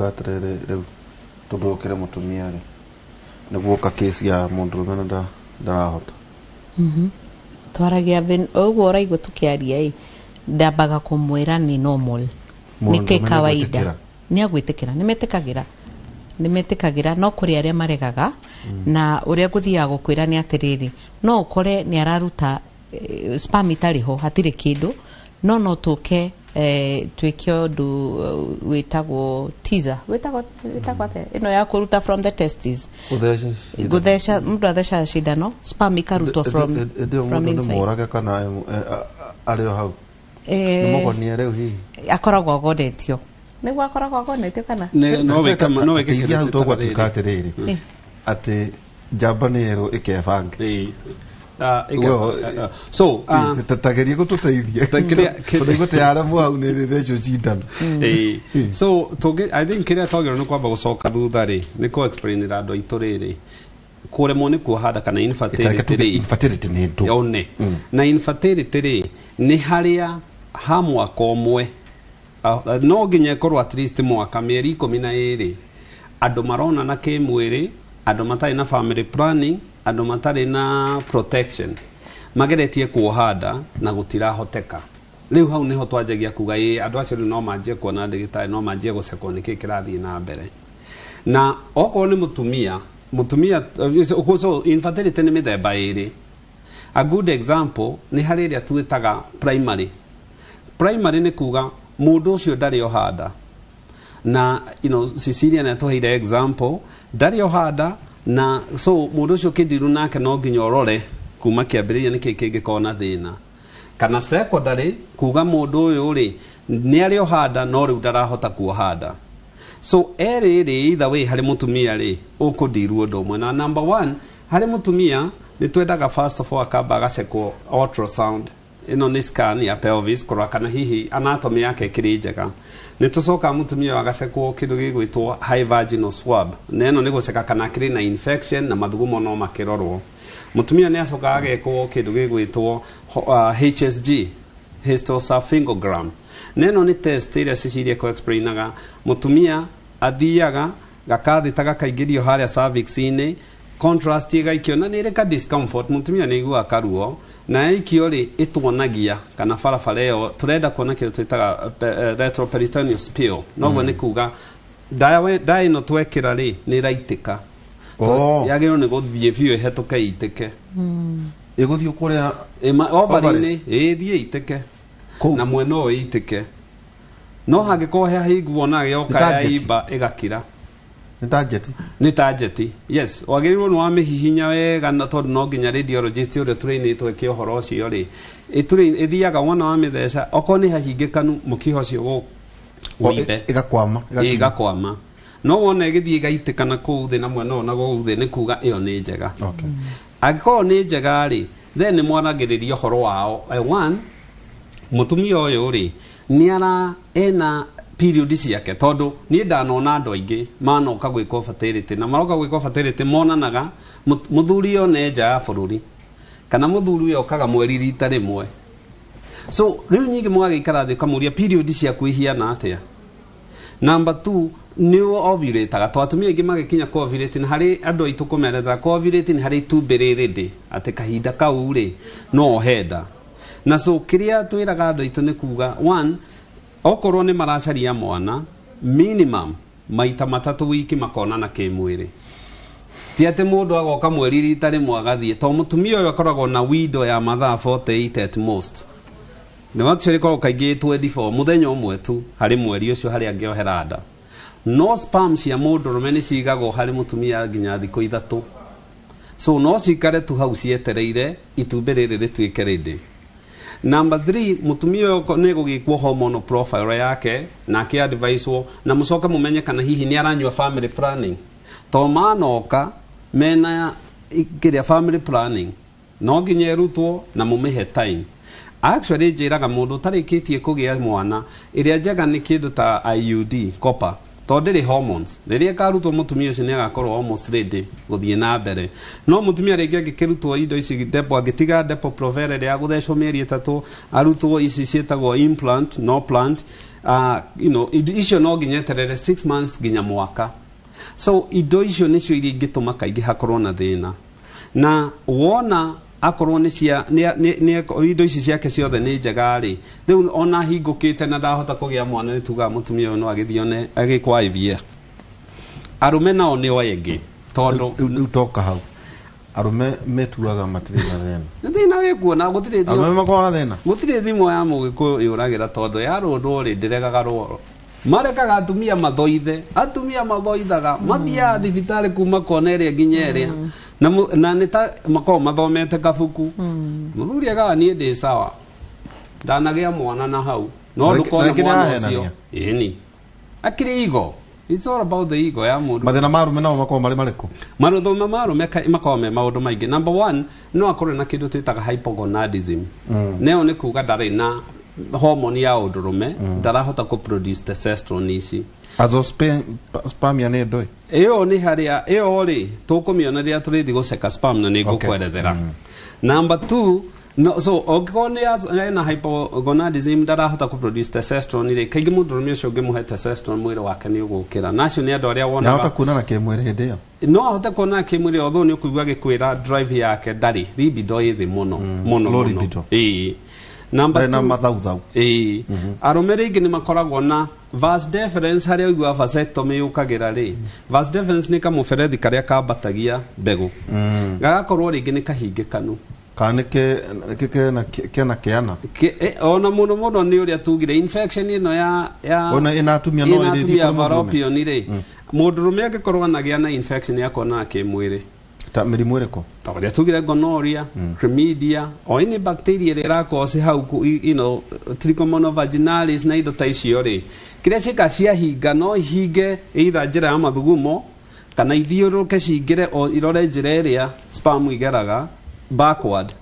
gatrere rĩu tũthũkĩre mũtumia rĩ nĩguo ka case ya mũndũrũme na ndarahota twaragia ũguo ũraigua tũkĩaria ndambaga kũmwĩra ni normal nĩke kawaida nĩagwĩtĩkĩra nĩmetĩkagĩra no kũrĩ arĩa maregaga na ũrĩa ngũthiaga gũkwĩra nĩ atĩrĩrĩ no ũkore nĩ araruta spam itarĩ ho hatirĩ kĩndũ no tũke twĩke ũndũ wĩtagwo teaser wĩtagwo ĩno ya kũruta from the testes gũtheca mũndũ atheca cindano spam ikarutwo from inside mũrage kana arĩ hau nĩ mũgonia rĩu hihi akoragwo agonetio nĩguo akoragwo agonetio kana no wĩke hau tũgwatuĩka atĩrĩrĩ atĩ njamba nĩ yerwo ĩkebange so tatageria gututeithia tondũ tayaramo hau nĩ thecio cindano so I think kĩrĩa twagĩrĩirwo nĩ kwamba gũcoka thutha rĩ nĩ kũ explain andũ aitũ rĩrĩ kũremwo nĩ kuohanda kana infertility nĩ yone na infertility rĩ nĩ harĩa ha mwaka ũmwe no nginya ĩkorwo at least mwaka mĩeri 12 andũ maronana kĩmwĩrĩ andũ matarĩ na family planning andũ matarĩ na protection mageretie kuohanda na gutirahoteka riu hau niho twanjagia kuga andũ acio no manjie kuona ndagĩtarĩ no manjie gũcekwo nĩkĩ kĩrathiĩ na mbere na okorwo nĩ mutumia so infertility nĩ mĩthemba ĩrĩ a good example nĩ harĩ ĩrĩa twĩtaga primary nĩ kuga mũndũ ũcio ndarĩ ohanda na Cecilia nĩ atũheire example ndarĩ ohanda na so mũndũ ũcio kĩndiru nake no nginya ũrore kuma kĩambĩrĩria nĩkĩ kĩngĩkorwo na thĩna kana secondary kuga mũndũ ũyũ rĩ nĩ arĩ ohanda no rĩu ndarahota kuohanda so erĩ either way harĩ mũtumia rĩ ũkũndirwo ũndũ ũmwe na number 1 harĩ mũtumia nĩ twendaga first of all akamba agacekwo ultrasound ĩno nĩ scan ya pelvis kũrora kana hihi anatomy yake ĩkĩrĩ njega nĩ tũcoka mũtumia agacekwo kĩndũ gĩgwĩtwo high vaginal swab na ĩno nĩ gũceka kana kĩrĩ na infection na mathugumo no makĩrorwo mũtumia nĩ acokaga agekwo kĩndũ gĩgwĩtwo HSG histosaphingogram na ĩno nĩ test ĩrĩa Cecilia explainaga mũtumia athiaga gakathita gakaingĩrio harĩa cervix-inĩ contrast ĩgaikio na nĩ ĩrĩ ka discomfort mũtumia nĩ aiguaga karuo na ikio rĩ ĩtuonagia kana barabara ĩyo tũrenda kuona kĩndũ twĩtaga retroperitoneal spill noguo nĩ kuga ndawa ĩno twekĩra rĩ nĩ ĩraitĩka yagĩrĩirwo nĩ gũthiĩ biũ ĩhetũke itĩke ĩgũthiĩ kũrĩa ovarinĩ ĩthiĩ itĩke na mwena ũyũ itĩke no hangĩkorwo hahingwo ona yoka yaimba ĩgakira nĩ target yes wagĩrĩirwo nĩ wamĩhihinya wega na tondũ no nginya radiologist ũrĩa tũrĩnĩtwo ĩke ũhoro ũcio rĩ ĩthiaga wona wamĩtheca okorwo nĩ hahingĩkanu mũkiha ũcio wĩimbe ĩgakwama no wona ĩgĩthiĩ ĩgaitĩka na kũu thĩ na mwena ũyũ na kũu thĩ nĩ kuga ĩyo nĩ njega angĩkorwo nĩ njega rĩ then nĩ mwanagĩrĩria ũhoro wao one mũtumia ũyũ rĩ nĩ ena period ciake tondu ni ndanona andu aingi manoka gwika fertility na maroka gwika fertility monanaga muthuri one nja ya bururi kana muthuri uyo okaga mweri rita rimwe so riu nyingi mwagikara thi kamuria period ciaku ihiana atia number 2 ni ovulate twatumia ingi magikinya ku ovulate na hari andu aitu kumerethera ku ovulate ni hari tumbiri ready ati kahinda kau ri no henda na so kiria twiraga andu aitu ni kuga 1 okorwo nĩ maracaria mwana minimum maita 3 wiki makonana kĩmwĩrĩ ti atĩ mũndũ agoka mweri rita rĩmwe agathiĩ to mũtumia ũyũ akoragwo na window ya mathaa 48 at most nĩ actually korwo kaingĩ 24 mũthenya ũmwe tu harĩ mweri ũcio harĩa angĩohera nda no sperm cia mũndũrũme nĩ cigagwo harĩ mũtumia nginya thikũ 3 so no cikare tu hau cietereire itumbĩ rĩrĩ rĩtuĩke ready number 3 mutumia nĩ gũgĩkwo hormonal profile yake na ke advice na mucoka mumenye kana hihi nĩ aranyua family planning to manoka mena kĩrĩa family planning no nginya erutwo na mumihe time actually njĩraga mũndũ tarĩkĩtie kũgĩa mwana ĩrĩa njega nĩ kĩndũ ta IUD copper to ndĩrĩ hormones rĩrĩa karutwo mũtumia ũcio nĩ agakorwo almost ready gũthiĩ na mbere no mũtumia rĩngĩ angĩkĩrutwo indo ici depo angĩtiga depo provera ya gũthecwo mĩeri 3 arutwo ici ciĩtagwo implant no plant you know icio no nginyeterere 6 months nginya mwaka. So indo icio nicio iria ingituma kaingi hakorwo na thina, na wona akorwo ni cia ni indo ici ciake ciothe ni njega ri riu ona hingukite na ndahota kugia mwana ni tuga mutumia uyu no agithione agikwa IVF. Arume nao ni oyengi tondu utoka hau arume metuaga matire na thina thina wikuona gutire thimo arume makora thina gutire thimo ya mugiko yuragira tondu ya rundu ri ndiregaga ruoro marekaga atumia mathoithaga mathia thibitari kuma kona iria nginya iria na nita makao mathomete kabuku muthuri agaga nie ndi sawa ndanagia mwana na hau no ndukona mwana ucio ini akiri igo. It's all about the ego ya mundu. Mathina marume nao makao mari mariko marume makao me maundu maingi. Number 1 no akorwe na kindu twitaga hypogonadism. Neo ni kuga ndari na hormone ya undurume ndarahota ku produce testosterone ici azo sperm ya ne doi iyo ni haria iyo ri tukumiona ria turithi guceka sperm na ni gukwerethera. Number 2 no, so ogone na hypogonadism ndarahota ku produce testosterone ri kaigi mundurume ucio ngimuhe testosterone mwiri wake ni ugukira nacio ni andu aria wonaga ahota kuona na kimwiri hindi iyo no ahota kuona kimwiri although ni ukuigwa gikwira drive yake ndari libido ithi muno Number 2 arume ringi ni makoragwo na vas deferens haria igwa vasectomy yukagira ri vas deferens ni kamuberethi karia kabatagia mbegu gagakorwo ringi ni kahingikanu kanike na kiana ona muno ni uria tugire infection ino ya ona inatumia no irithi kwa ni ri mundurume agikorwo nagia na infection yako na kimwiri ta mirimu iriko ta uria tugire gonorrhea chlamydia o ini bacteria ira cause hau you know trichomonas vaginalis na indo ta icio ri kiria cika cia hinga no hinge either njira ya mathugumo kana ithiuruke cingire o irore njira iria sperm igeraga backward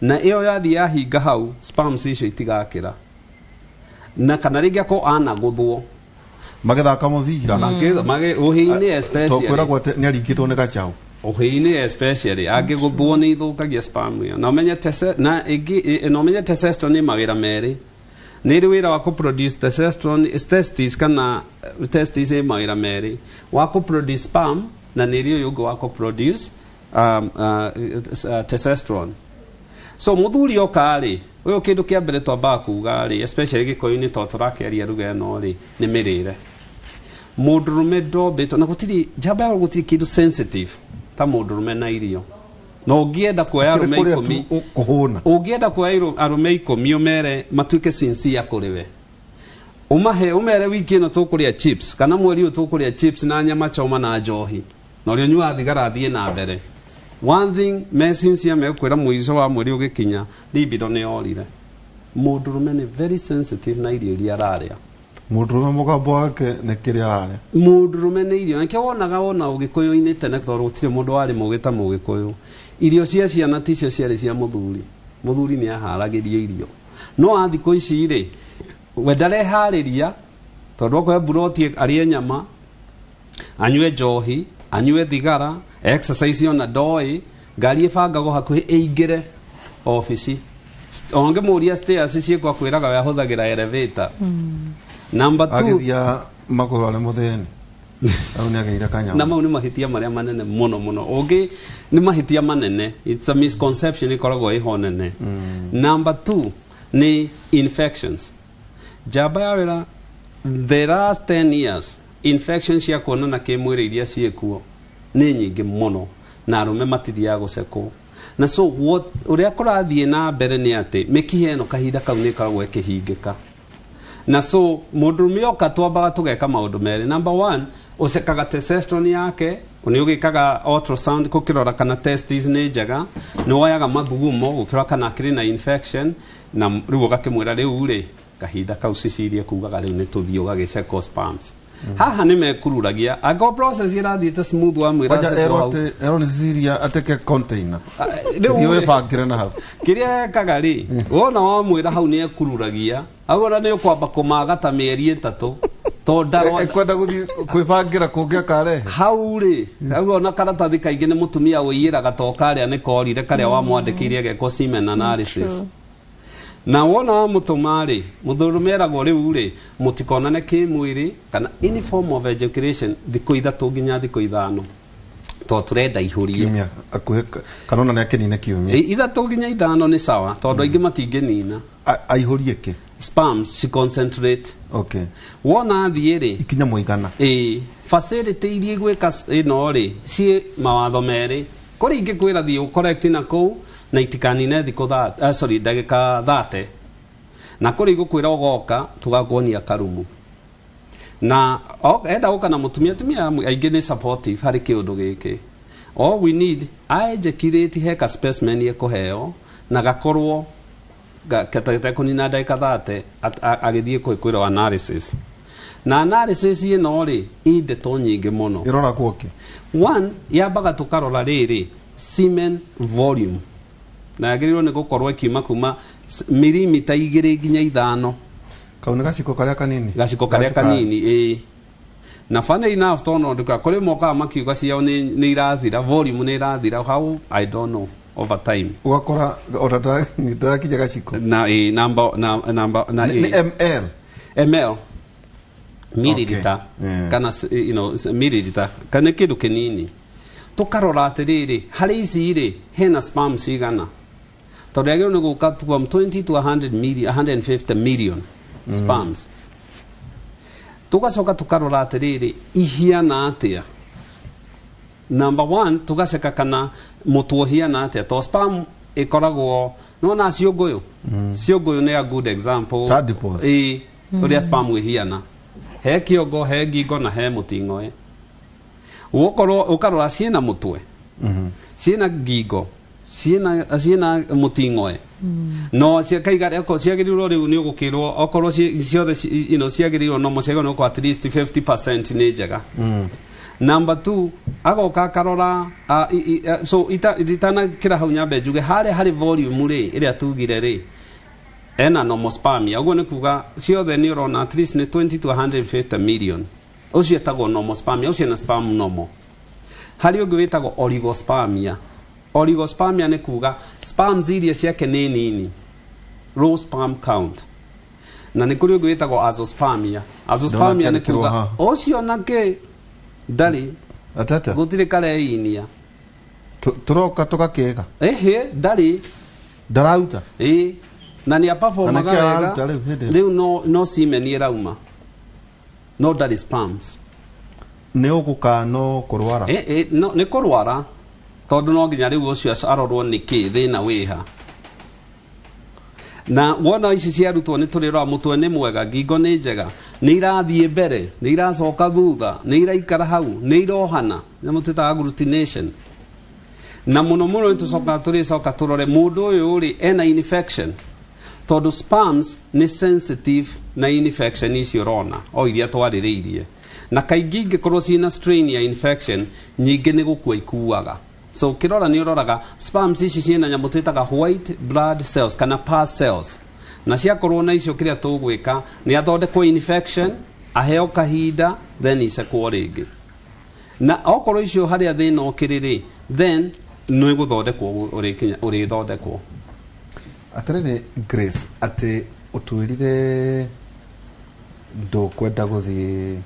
na iyo yathi ya hinga hau sperms icio itigakira na kana ringi ko anaguthwo magethaka muvira mage uhini especially tokwira gwate ni aringitwo ni gachau uhini especially agiguthwo ni ithukagia sperm iyo na menye na igi no menye testosterone mawira meri ni wira wa ku produce testosterone testes kana testes mawira meri wa ku produce sperm na ni rio yugo wa ku produce testosterone. So muthuri okari uyo kindu kia mbere twamba kuga ri especially gikoyini to turakeria ruga no ri ni mirire mundurume ndombetwo na gutiri jamba gutiri kindu sensitive ta mundurume na irio no ngienda kuoya arume 10 kuhuna ungienda kuoya arume 10 umere matuike sincere kuriwe umere wiki no tukuria chips kana mweri utukuria chips na nyama choma na njohi no rio nyua thigara thie na mbere. One thing sincere mekwira muico wa mweri ugikinya libido ni orire mundurume ni very sensitive na irio iria araria mundurume mugambo wake ni kiria araria mundurume ni irio nke wonaga wona ugikuyu-ini tene tondu gutire mundu wari mugita mugikuyu irio cia ciana ticio ciari cia muthuri ni aharagirio irio no athiko ici ri we ndarehariria tondu okwe buroti arie nyama anywe njohi anywe thigara exercise ona doi ngari ibangago hakuhi ingire office onge muria stairs ciekwa kwiraga we ahuthagira elevator. Number 2 agithia maguru ale mutheni au ni ageira kanya na mau ni mahitia maria manene muno onge ni mahitia manene it's a misconception ikoragwo ihonene. Number 2 ni infections jaba ya wera the last 10 years infections ya kuonana kimwiri iria ciekuo ni nyingi muno na arume matithia guceko na so what uria kurathie na mbere ni ati mikihe no kahinda kau ni karagwo ikihingika na so mundurume oka twambaga tugeka maundu meri. Number 1 ucekaga testosterone yake ni ugikaga ultrasound kukirora kana testes ni njega ni woyaga mathugumo gukirora kana kiri na infection na riu ugakimwira riu ri kahinda kau cicirie kugaga riu ni tuthio gagiceko sperms haha ni mekururagia ago process irathiite smooth wa mwira ero ni Syria ateke container riu bangire na hau kiria kagari wona wa mwira hau ni ekururagia agora ni ukwamba kumaga ta mieri 3 to ndaro kwenda guthi kwibangira kungia kare hau ri agona karatathi kaingi ni mutumia uyiraga to karia ni korire karia wa mwandikirie geko semen analysis na wona wa mutumari muthurume eragwo riu ri mutikonane kimwiri kana any form of education thikũ ithatũ nginya thikũ ithano to turenda ihurie kiumia akuhe kanona ne akenine kiumia ithatũ nginya ithano ni sawa tondu aingi matingenina aihurie ke sperms she concentrate okay wona thiiri ikinya muigana facility iria gwika ino ri ci mawatho meri kuri ingi kwira thio correct na ku na itikanine thiko ndagika 30 na kuri gukwira ugoka tugakuonia karumu na enda uka na mutumia tumia aingi ni supportive hari kiundu giki all we need educate heka specimen ye kuheo na gakorwo gatetete kunina ndagika 30 agithie kwira analysis na analysis ino ri inde to nyingi muno irora kwoke one yambaga tukarora riri semen volume na yagĩrĩirwo nĩ gũkorwo ikiuma kuma milimita 2 nginya 5 kauna gaciko karia kanini na funny enough tono ndika kuri moka makiuga ciao ni irathira volume ni irathira how I don't know over time ugakora orata ni ndakija gaciko na number na ml milliliter kana milliliter kana kindu kinini tukarora atiriri hari ici ri hena sperm cigana tondu yagĩrĩirwo nĩ gũka from 20 to 150 million sperms tugacoka tukarora atiriri ihiana atia number 1 tugaceka kana mũtu ũhiana atia to sperm ikoragwo nona ciũngũyũ ciũngũyũ nĩ a good example ũrĩa sperm ihiana he kĩongo he ngingo na he mũting'oe ukorwo ukarora ciena mutwe ciena ngingo ciena muting'oe no ciakaiga ko ciagirirwo riu ni ugukirwo okorwo ciothe ciagirirwo no mucego no at least 50% ni njega number 2 agoka karora so itana kira hau nyambe njuge hari volume ri iria tugire ri ena nomospermia uguo ni kuga ciothe ni urona at least ni 20 to 150 million ucio etagwo nomospermia ucio na sperm nomo hari ungi witagwo oligospermia ni kuga sperms iria ciake ni nini low sperm count na ni kuri ungi witagwo azoospermia ni kuga ucio nake ndari atata gutire kareinia turoka tukakega ndari ndarauta na ni perform wega riu no semen irauma no ndari sperms ne uguka no kurwara no ni kurwara tondu no nginya riu ucio arorwo niki thina wiha na wona ici ciarutwo ni turirora mutwe ni mwega ngingo ni njega ni irathie mbere ni iracoka thutha ni iraikara hau ni irohana na mutita agglutination na muno tucoka turicoka turore mundu uyu uri ena infection tondu sperms ni sensitive na infection icio rona o iria twaririirie na kaingi ingikorwo ciina strain ya infection nyingi ni gukua ikuaga so kirora ni uroraga sperms ici ciina nyamu twitaga white blood cells kana pus cells na ciakorwo na icio kiria tugwika ni athondekwo infection aheo kahinda then icekwo ringi na okorwo icio haria thina ukiriri then no iguthondekwo uri thondekwo atiriri Grace ati utwirire ndukwenda guthii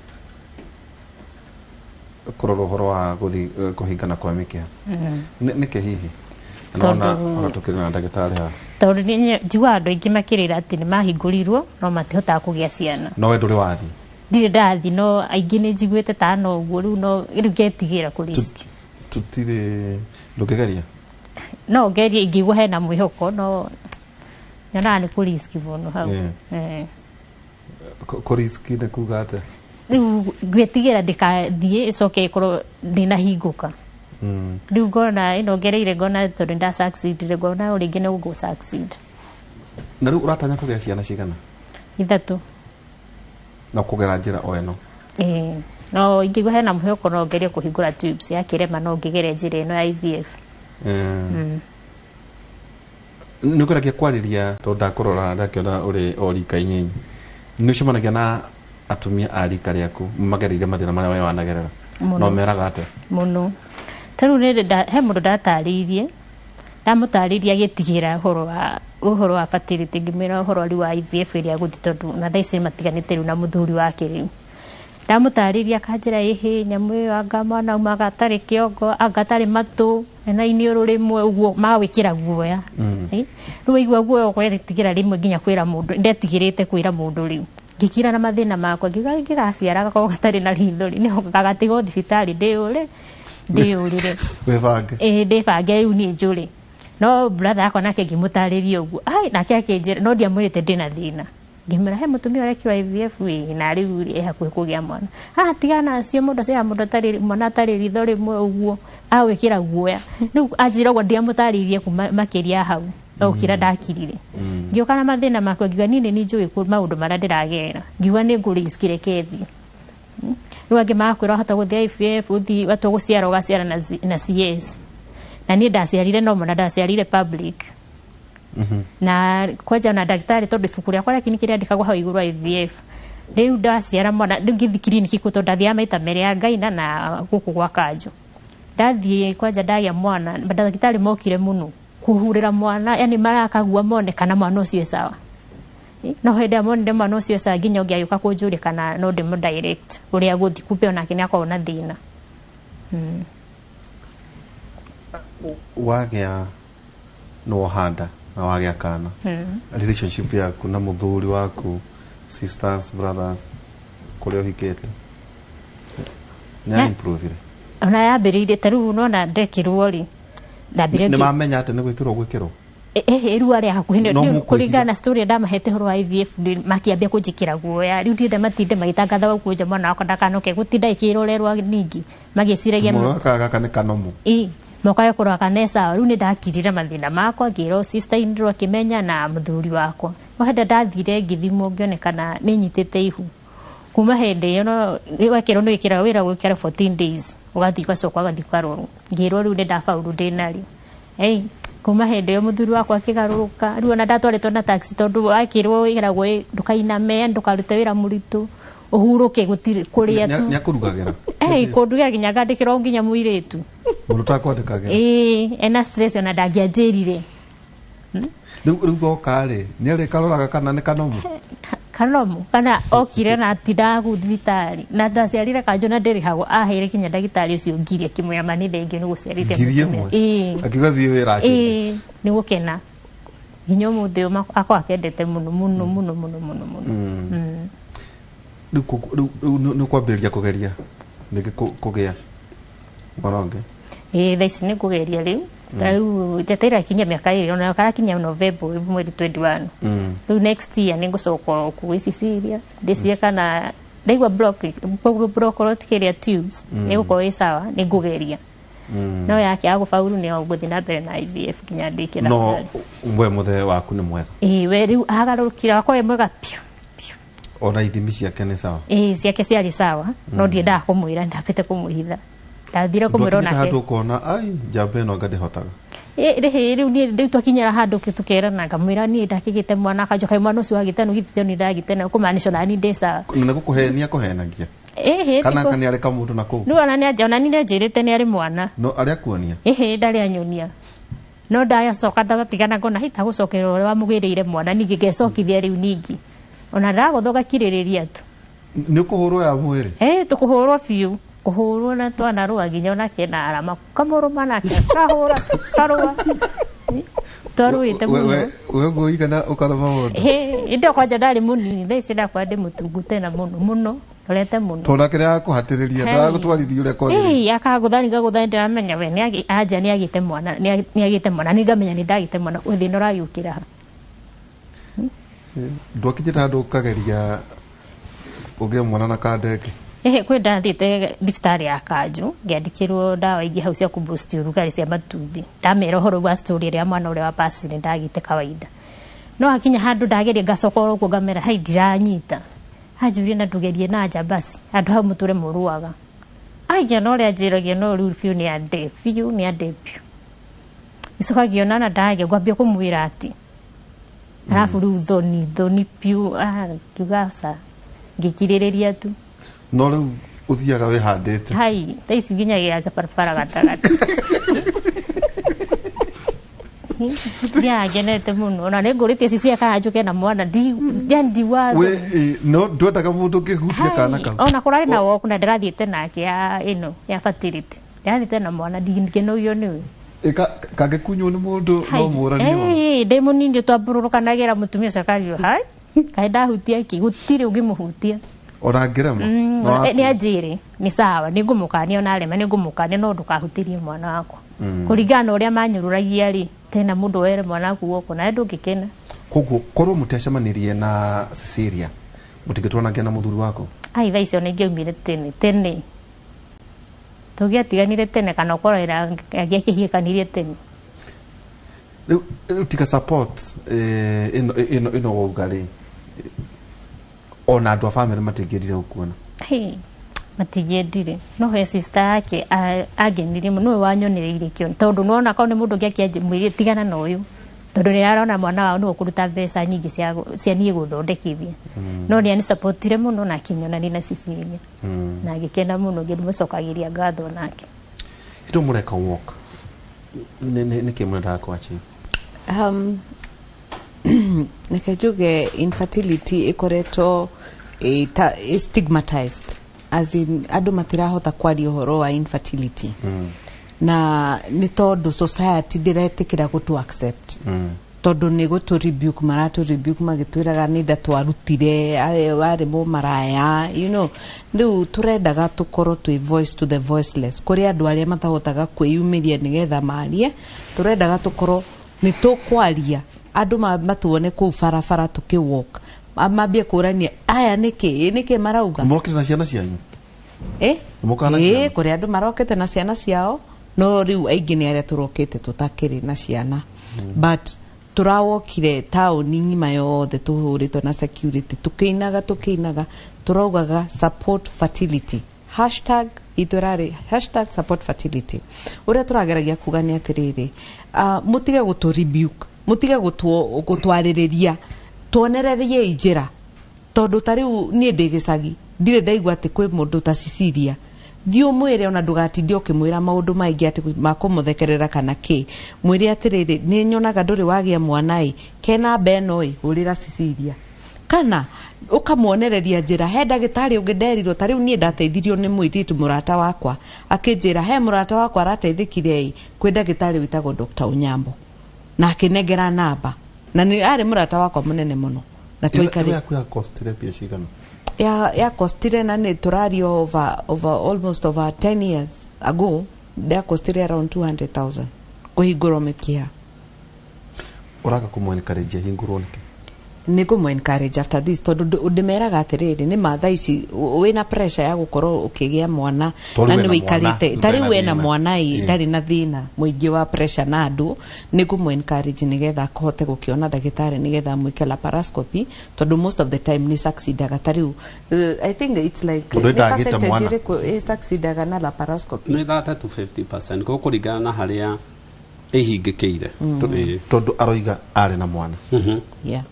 kurora uhoro wa guthii kuhingana kwa mikia nike hihi naona uratukire na ndagitari ha tondu njigua andu aingi makirira ati ni mahingũrirwo no matihota kugĩa ciana no we nduri wathi ndirĩ ndathi no aingi ni njiguĩte ta no ũguo rĩu no rĩu kũ risk tutire ndukigeria no ngeria ingĩigua hena mwĩhoko no nyonaga nĩ kũ risk mũno hau kũ risk nĩ kuga atĩa rĩu ngwĩtigĩra ndĩkathiĩ ĩcoke ĩkorwo ndĩnahingũka rĩu ngona ĩno ngereire ngona tondũ nda succeed ngona rĩngĩ nĩ ũgũ succeed na rĩu ũratanya kũgĩa ciana cigana 3 na kũgera njĩra o ĩno no ingĩigua hena mwĩhoko no ngerie kũhingũra tubes ya kĩrema no ngĩgere njĩra ĩno ya IVF nĩ ũkũrekia kwarĩria tondũ ndakũrora ndakiona ũrĩ o rika inyinyi nĩ ũcemanagia na atumia a rika rĩaku magereire mathĩna marĩa we wanagerera no meraga atĩa mũno tarĩu he mũndũ ndatarĩirie ndamutariria gitigira uhoro wa fertility ngimira uhoro wa IVF iria guthi tondu na thaisi matiganite riu na muthuri wake riu ndamutariria kanjira ihi nyamu iyo anga mwana umaga atari kiongo anga atari matu na iniuru rimwe uguo magawikira guoya riu igua guoya kwetigira rimwe nginya kwira mundu ndetigirite kwira mundu riu ngikira na mathina makwa ngigaciara gakorwo gatari na rithori niho gagatigo thibitari ndiurire webange ndibange riu ni njuri no brother akwa nake ngimutariria uguo nake akinjira no ndiamwirite ndina thina ngimera he mutumia urekirwa IVF na riu hakuhi kugia mwana tigana acio mundu cia mundu tari mwana tari ritho rimwe uguo awikira guoya riu anjira uguo ndiamutaririe kuma makiria hau okira ndakirire ngioka na mathina makwa ngiuga nini ni njui ku maundu maria ndiragera ngiuga ni nguri iskire kethi riu angi makwira hata guthia IVF uthi watu guciara ugaciara na CS na ni ndaciarire no mwana ndaciarire public na kwaja na daktari tondu ibuku riakwa lakini kiria ndikagwa hau iguru IVF riu ndaciara mwana ngithi clinic kuto ndathia maita meri ya Ngaina na guku gwa Kanjo ndathie kwaja ndagia mwana daktari mokire muno kuhurira mwana yani marakagua mone kana mwana ucio sawa no hende mone mwana ucio sawa nginya ngiayuka kunjuri kana no ndimo direct uria guthi kumbe onake ni akona thina wagea no handa na wagea kana relationship yaku na muthuri waku sisters brothers kurio hikete na improve ona yambiriire taru no na ndekirwo ri ni mamenya ate ni gwikirwo riu aria hakuhi kuringana na story ndamahete horo wa IVF makiambia kunjikira guoya riu ndinde matinde magitangatha kunja mwana wakwa ndakanoke gutinda ikirorerwa ningi magiciragia mwaka ni kanomu moka yo kurwa kanesa riu ni ndakirire mathina makwa ngiro sister indro akimenya na muthuri wakwa no henda ndathire ngithimo ngionekana ni nyitite ihu kuma hende yo no wakiro no ikira wira gwikira 14 days ugathi kwa sokwa gathi karoro ngiro riu ni ndafaulu ndinari kuma hende yo muthuri wakwa akigaruruka riu na ndatwaritwo na taxi tondu akirwo wigiragwo ndukainame ndukarute wira muritu uhuruke gutiri kuria tu nyakurugagira kundugira ginya ngandikirwo nginya muiritu mundu takwandikagira ena stress ona ndangianjirire riu gokare ni ari karoraga kana ni kanomu kana okire na tinda guthibitari na ndaciarire Kanjo na ndiri hago aheire kinya ndagitari ucio ngiria kimwira mani thengi ni guciarite akigathie wira acio ni gukena nginya muthe akwa akendete muno ni kwambiriria kugeria niki kugia moronge thaisi ni kugeria riu riu jeteira kinya miaka iri ona kara kinya November mweri 21 riu next year ni ngucoka kuwiciciria ndicie kana ndaigua block tikiria tubes ni gukorwo sawa ni ngugeria no yake agufaulu ni nguthi na mbere na IVF kinya ndikira no mwe muthe waku ni mwega we riu agarurukira wakwa e mwega piu ona ithimi ciake ni sawa ciake ciari sawa no ndienda kumwira ndapite kumuhitha ndathire kumwira nake handu kona ai jambe no ngade hotaga riu ni twakinyira handu kitukera ngamwira ni ndakigite mwana akajoka mwana ucio agitanu gitite ni ndagitena kumanisha nani ndesa na gukuhenia kuhenagia kana ari kamundu na ku no ona ni ajona ni njirite ni ari mwana no ari akuonia ndari anyonia no ndaya coka ndatigana ngona hita gucokerwo wa mugirire mwana ningi ngecokithia riu ningi ona ndagothoga kiririria tu ni kuhurwo ya mwiri tukuhurwo biu kuhurwo na twana rwa ginya na kena arama kamuruma nake kahura karwa twaruite muno we goigana ukarama mundu inde kwaja ndari munini thaici ndakwa ndi mutungute na muno torete muno tonda kiria akuhatiriria ndagutwarithia uria kwagire akaguthani ngaguthani ndiramenya we ni anja ni agite mwana ni agite mwana ni ngamenya ni ndagite mwana uthina uragiukira ha ndwakinyita handu ukageria ugie mwana na kandeke kwi ndathite thibitari ya Kanjo ngiandikirwo ndawa ingi hau cia kuboost urugari cia matumbi ndamera horo wa story ria mwana uria wa pasi ni ndagite kawaida no akinya handu ndageria ngacokora uguo ngamera hai ndiranyita anjuri na ndugerie na nja basi andu hau muture muruaga aija no ria njiragia no riu fiu ni ande fiu ni ande piu icoka ngiona na ndage ngwambia kumwira ati arafu riu thoni piu kiuga sa ngikiririria tu no riu uthiaga wihandite hai thaisi nginya gia barabara gatagati Ya genete muno na ne ngorite cicia kana njuke na mwana ndi wa we no ndwenda mundu kihutia kana ka ona kurari na woku na ndirathiete nake ya ino ya fertility ndirathiete na mwana ndingenogio niwe kage kunyo ni mundu no murani ndi munini twambururukanagira mutumia cakario hai kaida hutia ki gutire ungimuhutia orangirema ni ajiri ni sawa ni ngumukania ona arema ni ngumukania no ndukahutirie mwana wako kuringana uria manyururagia ri tena mundu were mwana waku woko na ndungikena koguo korwo mutecemanirie na Cecilia mutigitwanangia na muthuri wako ai thaicio ni ngiumire tene tugiatiganire tene kana ukorera agiakihikanirie tene riu tika support ino wogari ona andu a family matingirire ukuona matigedire no he sister yake agenirie no wanyonereire kio tondu nona ko ni mundu ngiakiaje mwiri tigana na uyu tondu ni arona mwana wao no kuruta mbeca nyingi cia nie guthondekithia no ni ani supportire muno na kinyona ni na Cecilia na gikenda muno ngiru mucokagiria ngatho nake ito mureka walk ne kimwenda kwachi nikajuge infertility ikoretwo stigmatized as in andu matirahota kwaria uhoro wa infertility na ni tondu society ndiretikira gutu accept tondu ni gutu rebuke maratu rebuke magitwiraga ni ndatwarutire wari mo maraya you know ndu turendaga tukoro twi voice to the voiceless kuri andu aria matahotaga kwiyumiria nigetha marie turendaga tukoro ni tukwaria andu matuone ku farafara tukiwalk amabia kurania aya niki marauga mokete na ciana cianyu kuri andu marokete na ciana ciao no riu aingi ni aria turokete tutakiri na ciana but turawokire tauni ngima yothe tuhuritwo na security tukiinaga turaugaga support fertility #iturari #support fertility uria turageragia kugania atiriri mutiga gutu rebuke mutiga gutwaririria tuonererie injira tondu tariu nie ndigicagi ndire ndaigua ati kwi mundu ta Cecilia thio mwire ona ndugatinde ukimwira maundu maingi ati makumuthekerera kana ki mwire atiriri ni nyonaga nduri wagia mwanai kena benoi urira Cecilia kana ukamuonereria njira he ndagitari ungi nderirwo tariu nie ndateithirio ni mwititu murata wakwa akinjira he murata wakwa arateithikire kwi ndagitari witagwo Dr. Unyambo na akinegera namba na ni ari murata wakwa munene muno na tuikari ya costire pia cigana ya costire na ni turari over almost over 10 years ago ya costire around 200,000 kuhingurwo mikia uraka kumwencourage hingurwo niki nigo mo encourage after this tondu udimeraga atiriri ni matha ici wina pressure ya gukorwo ukigia mwana na ni wikarite tari wena mwana ndari na thina muingi wa pressure na andu nigo mo encourage nigetha kohote gukiona ndagitari nigetha mwike laparoscopy tondu most of the time ni succeedaga tari I think it's like succeedaga na laparoscopy ni 30 to 50% ko kuringana na haria ihingikire tondu aroiga ari na mwana yeah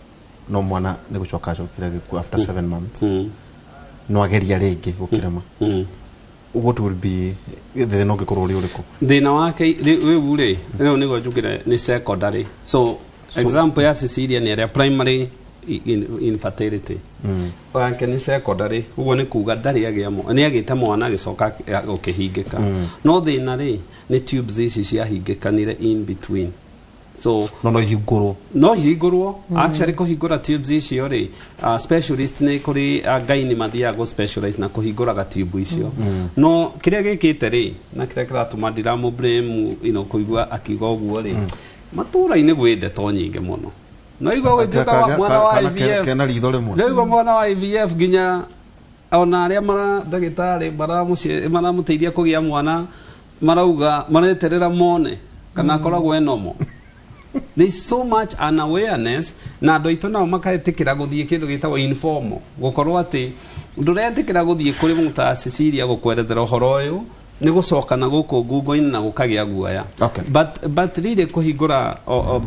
no mwana ni gucoka cokire after 7 months no ageria ringi gukirema what will be the no gikorwo ri uriku thina wake riu ri riu nigo njugire ni secondary so example ya Cecilia ni area primary infertility wake ni secondary ugo ni kuga ndari agia mo ni agita mwana agicoka ukihingika no thina ri ni tubes ici cia hingikanire in between so no higurwo actually ko higura tubes icio ri specialist ni kuri gaini mathia go specialize na kuhingura ga tube icio no kiria gikite ri na kiria kiratuma ndiramu blame kuigua akiuga uguo ri matura-ini gwi ndeto nyingi muno no igwa gwituka mwana wa IVF kana ritho rimwe no mwana wa IVF ginya ona aria mara ndagitari maramuteithia kugia mwana marauga mareterera mone kana koragwo enomo. There's so much unawareness na andu aitu nao makaetikira guthie kindu gitagwo informal gukorwo ati nduretikira guthie kuri muta Cecilia gukwerethera uhoro uyu ni gucoka na guku Google na gukagia guaya but really kuhingura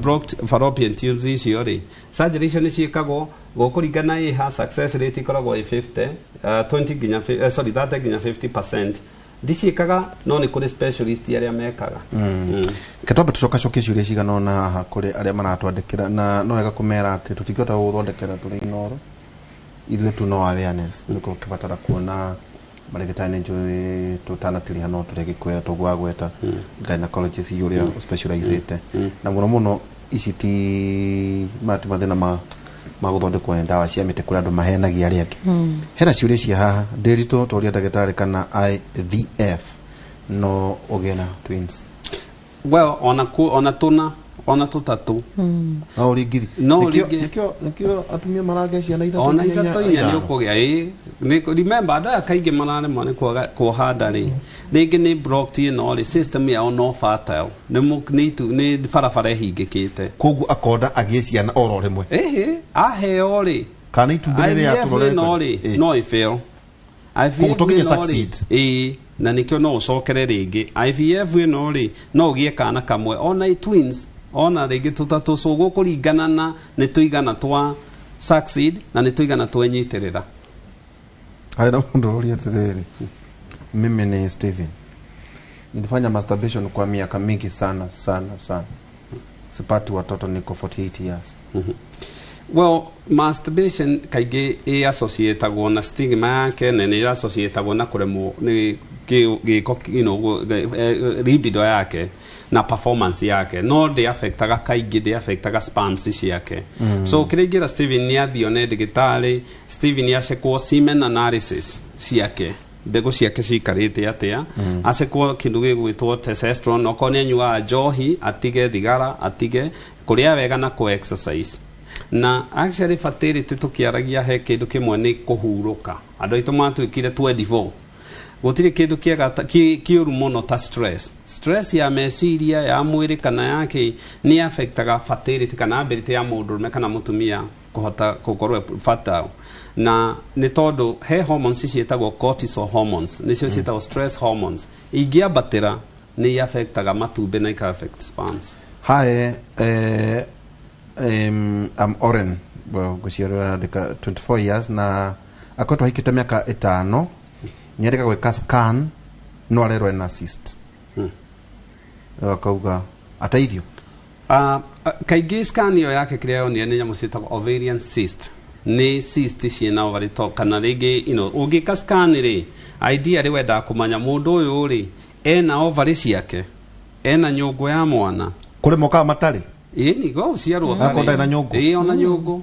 blocked fallopian tubes icio ri surgery icio ni ciikagwo gukuringana i ha success rate ikoragwo 50 20 ginya 30 ginya 50% ndiciikaga no nĩ kũrĩ specialist arĩa mekaga ketwambe tucokacokie ciũria cigana ũna haha kũrĩ arĩa maratwandĩkĩra na no wega kũmera atĩ tũtingĩhota gũthondekera tũrĩ Inooro ithuĩ tu no awareness nĩkũ kĩbatara kuona marĩgĩtarĩ nĩ njũĩ tũtanatiriha no tũrĩgĩkwĩra tũgwagweta gynecologist ũrĩa specializate na mũno ici ti mathĩna ma gũthondekwo nĩ ndawa cia mĩtĩ kũrĩa andũ mahenagia arĩa angĩ hena ciũria cia haha ndĩritũ tũria ndagĩtarĩ kana IVF no ũgĩe na twins well ona tũtatũ no ũringiri nikio atumia maragĩa na ithatũ ona ithatũ inya nĩ ũkũgĩa remember andũ aya kaingĩ mararemwo nĩ kuoha nda rĩ rĩngĩ nĩ blocked ĩno rĩ system yao no fertile nĩ barabara ĩhingĩkĩte koguo akonda agĩe ciana oro rĩmwe aheo rĩ kana itumbĩrĩre ya tũrore no ĩfail koguo tũgĩe succeed na nĩkĩo no ũcokere rĩngĩ IVF ĩno rĩ no ũgĩe kana kamwe ona twins ona rĩngĩ tũtatũ so gũkũringana na nĩ tũigana twa succeed na nĩ tũigana twenyitĩrĩra haina mũndũ ũrĩa atĩrĩrĩ mimi ni Steven nilifanya masturbation kwa miaka mingi sana sipati watoto niko 48 years well masturbation kaingĩ ĩassociatagwo na stigma yake na nĩ associatagwo na kũremwo nĩ gĩko libido yake na performance yake no de affectaga kaingĩ de affectaga sperms ciake so kĩrĩngĩra Steven nĩ athio nĩ ndagĩtarĩ Steven yacekwo semen analysis ciake mbegũ ciake cikarĩte atĩa acekwo kĩndũ gĩgwĩtwo testosterone okorwo nĩ anyuaga njohi atige thigara atige kũrĩa wega na ku exercise na actually fertility tukiaragia he kĩndũ kĩmwe nĩ kũhurũka andũ aitũ matwĩkire 24 gũtirĩ kĩndũ kĩũru mũno ta stress ya meciria ya mwĩrĩ kana yake nĩ affectaga fertility kana ability ya mũndũ kana mũtumia kũhota gũkorwo fertile na nĩ tondũ he hormones ciĩtagwo cortisol hormones nĩcio ciĩtagwo stress hormones ingĩambatĩra nĩ affectaga matumbĩ na ika affect sperms. Hi, I'm Oren gũciarwo ndika 24 years na akorwo hikĩte mĩaka 5 nyereka gwĩka scan no arerwo ena cyst akauga ataithio kaingĩ scan ĩyo yake kĩrĩa yonire nĩ nyamũ ciĩtagwo ovarian cyst nĩ cyst ciĩna ovary top kana rĩngĩ ũngĩka scan rĩ idea wenda kũmanya mũndũ ũyũ rĩ ena ovary ciake ena nyũngũ ya mwana kũrĩ moka matarĩ ni go ũciarwo akonda na nyũngũ ona nyũngũ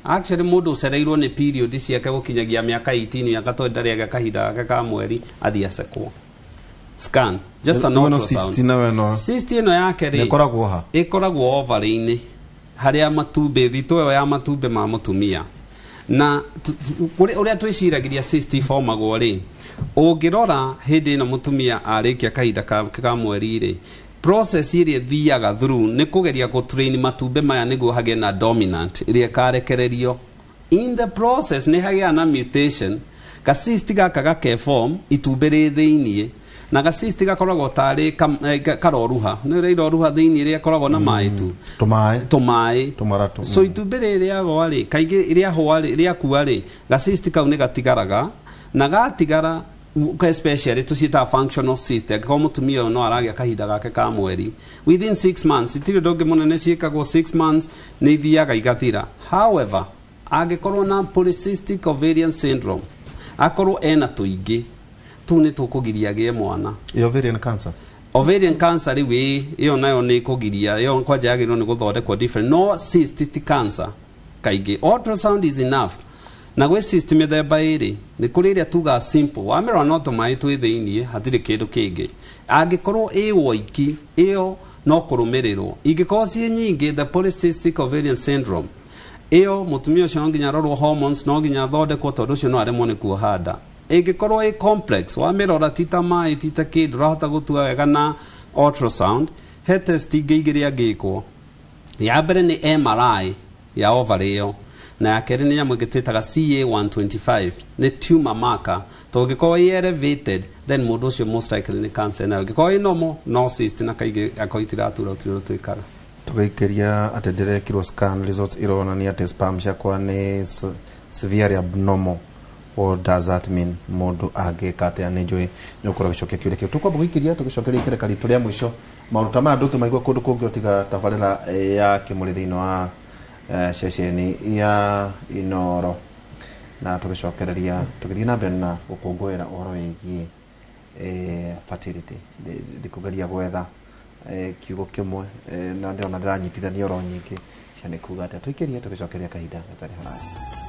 actually mũndũ ũcereirwo nĩ period ciake gũkinyagia mĩaka 18 mĩaka 20 ya kahinda gake ka mweri athiĩ acekwo scan just an ultrasound cyst ĩno yake rĩ ĩkoragwo ovary-inĩ harĩa matumbĩ thito ĩyo ya matumbĩ ma mũtumia na ũrĩa twĩciragĩria cyst formagwo rĩ ũngĩrora hĩndĩ ĩno mũtumia arĩkia kahinda ka mweri rĩ process ĩrĩa thiaga through nĩ kũgeria gũtrain matumbĩ maya nĩguo hagĩe na dominant ĩrĩa karekererio in the process nĩ hagĩa na mutation ka cyst gaka gakeform itumbĩ rĩ thĩiniĩ na ga cyst gakoragwo tarĩ karoruha nĩ rĩroruha thĩiniĩ rĩa koragwo na maĩ tu tũmaĩ so itumbĩ rĩrĩa gwa rĩ kaingĩ rĩa hwa rĩa kuwa rĩ ga cyst kau nĩ gatigaraga na gatigara especially tuciĩtaga functional cyst angĩkorwo mũtumia ũyũ no aragĩa kahinda gake ka mweri within 6 months itirĩ ũndũ ũngĩ mũnene ciĩkagwo 6 months nĩ ithiaga igathira however angĩkorwo na polycystic ovarian syndrome akorwo ena tũingĩ tu nĩ tũkũgiria agĩe mwana ovarian cancer rĩu ĩyo nayo nĩ kũgiria ĩyo kwanja yagĩrĩirwo nĩ gũthondekwo different no cyst ti cancer kaingĩ ultrasound is enough na gwĩ cyst mĩthemba ĩrĩ nĩ kũrĩ ĩrĩa tuga simple wamerwa no tũmaĩ twĩ thĩiniĩ hatirĩ kĩndũ kĩngĩ angĩkorwo ĩ woiki ĩyo no kũrũmĩrĩrwo ingĩkorwo ciĩ nyingĩ the polycystic ovarian syndrome ĩyo mũtumia ũcio no nginya arorwo hormones no nginya athondekwo tondũ ũcio no aremwo nĩ kuoha nda ĩngĩkorwo ĩ complex wamerora ti ta maĩ ti ta kĩndũ ũrahota gũtua wega na ultrasound he test ingĩ igĩrĩ angĩkwo ya mbere nĩ MRI ya ovary ĩyo na ya kerĩ nĩ nyamũ ĩngĩ twĩtaga CA125 nĩ tumor marker to ũngĩkorwo ĩ elevated then mũndũ ũcio most likely nĩ cancer nayo ũngĩkorwo ĩ normal no cyst na kaingĩ akorwo itiratura ũtiro twĩkaga tũgĩikĩria atĩ ndĩrekirwo scan results ironania atĩ sperm ciakwa nĩ severely abnormal what does that mean mundu angika atia ni njui ni ukora gicokia kiure kiu tukwamba guikiria tugicokeria ikerekari turia mwisho maruta ma andu tumaigwa kundu kungi otiga tabarira ya kimuri thiini wa ceceni ya Inoro na tugicokereria tugithii na mbere na gukungwira uhoro wigie fertility ndikugeria gwetha kiugo kimwe na ndirona ndiranyitithania oro nyingi ciana kuga atia tuikirie tugicokeria kahinda gatari haraya.